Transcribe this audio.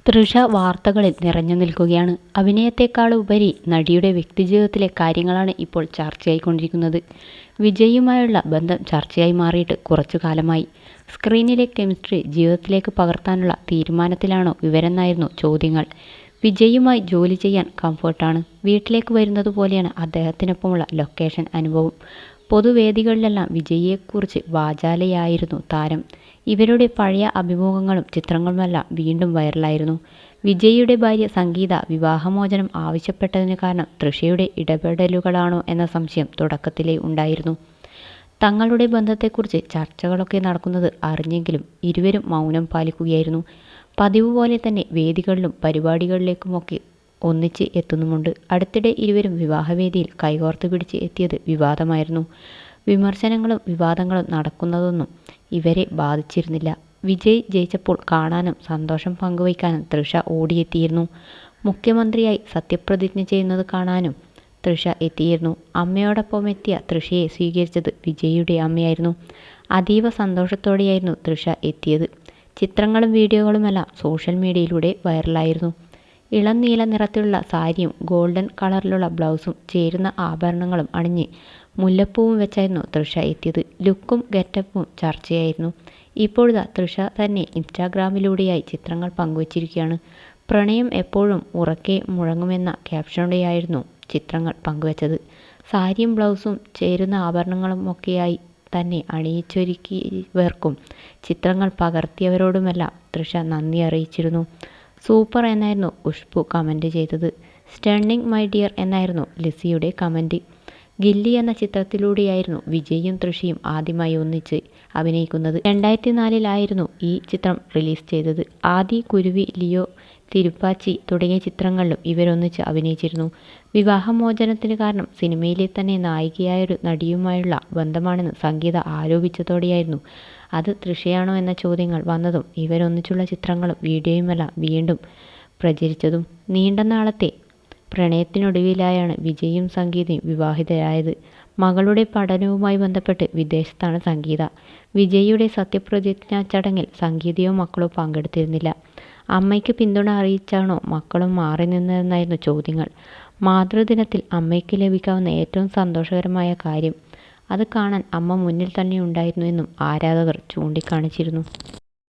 തൃഷ വാർത്തകളിൽ നിറഞ്ഞു നിൽക്കുകയാണ്. അഭിനയത്തെക്കാളുപരി നടിയുടെ വ്യക്തിജീവിതത്തിലെ കാര്യങ്ങളാണ് ഇപ്പോൾ ചർച്ചയായിക്കൊണ്ടിരിക്കുന്നത്. വിജയിയുമായുള്ള ബന്ധം ചർച്ചയായി മാറിയിട്ട് കുറച്ചു കാലമായി. സ്ക്രീനിലെ കെമിസ്ട്രി ജീവിതത്തിലേക്ക് പകർത്താനുള്ള തീരുമാനത്തിലാണോ ഇവരെന്നായിരുന്നു ചോദ്യങ്ങൾ. വിജയിയുമായി ജോലി ചെയ്യാൻ കംഫർട്ടാണ്. വീട്ടിലേക്ക് വരുന്നത് പോലെയാണ് അദ്ദേഹത്തിനൊപ്പമുള്ള ലൊക്കേഷൻ അനുഭവം. പൊതുവേദികളിലെല്ലാം വിജയിയെക്കുറിച്ച് വാചാലയായിരുന്നു താരം. ഇവരുടെ പഴയ അഭിമുഖങ്ങളും ചിത്രങ്ങളുമെല്ലാം വീണ്ടും വൈറലായിരുന്നു. വിജയിയുടെ ഭാര്യ സംഗീത വിവാഹമോചനം ആവശ്യപ്പെട്ടതിന് കാരണം തൃഷയുടെ ഇടപെടലുകളാണോ എന്ന സംശയം തുടക്കത്തിലേ ഉണ്ടായിരുന്നു. തങ്ങളുടെ ബന്ധത്തെക്കുറിച്ച് ചർച്ചകളൊക്കെ നടക്കുന്നത് അറിഞ്ഞെങ്കിലും ഇരുവരും മൗനം പാലിക്കുകയായിരുന്നു. പതിവ് പോലെ തന്നെ വേദികളിലും പരിപാടികളിലേക്കുമൊക്കെ ഒന്നിച്ച് എത്തുന്നുമുണ്ട്. അടുത്തിടെ ഇരുവരും വിവാഹവേദിയിൽ കൈകോർത്ത് പിടിച്ച് എത്തിയത് വിവാദമായിരുന്നു. വിമർശനങ്ങളും വിവാദങ്ങളും നടക്കുന്നതൊന്നും ഇവരെ ബാധിച്ചിരുന്നില്ല. വിജയ് ജയിച്ചപ്പോൾ കാണാനും സന്തോഷം പങ്കുവയ്ക്കാനും തൃഷ ഓടിയെത്തിയിരുന്നു. മുഖ്യമന്ത്രിയായി സത്യപ്രതിജ്ഞ ചെയ്യുന്നത് കാണാനും തൃഷ എത്തിയിരുന്നു. അമ്മയോടൊപ്പം എത്തിയ തൃഷയെ സ്വീകരിച്ചത് വിജയിയുടെ അമ്മയായിരുന്നു. അതീവ സന്തോഷത്തോടെയായിരുന്നു തൃഷ എത്തിയത്. ചിത്രങ്ങളും വീഡിയോകളുമെല്ലാം സോഷ്യൽ മീഡിയയിലൂടെ വൈറലായിരുന്നു. ഇളം നീല നിറത്തിലുള്ള സാരിയും ഗോൾഡൻ കളറിലുള്ള ബ്ലൗസും ചേരുന്ന ആഭരണങ്ങളും അണിഞ്ഞ് മുല്ലപ്പൂവും വെച്ചായിരുന്നു തൃഷ എത്തിയത്. ലുക്കും ഗെറ്റപ്പും ചർച്ചയായിരുന്നു. ഇപ്പോഴത്തെ തൃഷ തന്നെ ഇൻസ്റ്റാഗ്രാമിലൂടെയായി ചിത്രങ്ങൾ പങ്കുവച്ചിരിക്കുകയാണ്. പ്രണയം എപ്പോഴും ഉറക്കെ മുഴങ്ങുമെന്ന ക്യാപ്ഷനോടെയായിരുന്നു ചിത്രങ്ങൾ പങ്കുവച്ചത്. സാരിയും ബ്ലൗസും ചേരുന്ന ആഭരണങ്ങളുമൊക്കെയായി തന്നെ അണിയിച്ചൊരുക്കിയവർക്കും ചിത്രങ്ങൾ പകർത്തിയവരോടുമെല്ലാം തൃഷ നന്ദി അറിയിച്ചിരുന്നു. സൂപ്പർ എന്നായിരുന്നു ഖുഷ്ബു കമൻറ്റ് ചെയ്തത്. സ്റ്റണ്ണിങ് മൈ ഡിയർ എന്നായിരുന്നു ലിസിയുടെ കമൻറ്റ്. ഗില്ലി എന്ന ചിത്രത്തിലൂടെയായിരുന്നു വിജയും തൃഷയും ആദ്യമായി ഒന്നിച്ച് അഭിനയിക്കുന്നത്. 2004 ഈ ചിത്രം റിലീസ് ചെയ്തത്. ആദി, കുരുവി, ലിയോ, തിരുപ്പാച്ചി തുടങ്ങിയ ചിത്രങ്ങളിലും ഇവരൊന്നിച്ച് അഭിനയിച്ചിരുന്നു. വിവാഹമോചനത്തിന് കാരണം സിനിമയിലെ തന്നെ നായികയായൊരു നടിയുമായുള്ള ബന്ധമാണെന്ന് സംഗീത ആരോപിച്ചതോടെയായിരുന്നു അത് തൃഷയാണോ എന്ന ചോദ്യങ്ങൾ വന്നതും ഇവരൊന്നിച്ചുള്ള ചിത്രങ്ങളും വീഡിയോയുമെല്ലാം വീണ്ടും പ്രചരിച്ചതും. നീണ്ട നാളത്തെ പ്രണയത്തിനൊടുവിലായാണ് വിജയും സംഗീതയും വിവാഹിതരായത്. മകളുടെ പഠനവുമായി ബന്ധപ്പെട്ട് വിദേശത്താണ് സംഗീത. വിജയിയുടെ സത്യപ്രതിജ്ഞാ ചടങ്ങിൽ സംഗീതയോ മക്കളോ പങ്കെടുത്തിരുന്നില്ല. അമ്മയ്ക്ക് പിന്തുണ അറിയിച്ചാണോ മക്കളും മാറി നിന്നതെന്നായിരുന്നു ചോദ്യങ്ങൾ. മാതൃദിനത്തിൽ അമ്മയ്ക്ക് ലഭിക്കാവുന്ന ഏറ്റവും സന്തോഷകരമായ കാര്യം അത് കാണാൻ അമ്മ മുന്നിൽ തന്നെ ഉണ്ടായിരുന്നു എന്നും ആരാധകർ ചൂണ്ടിക്കാണിച്ചിരുന്നു.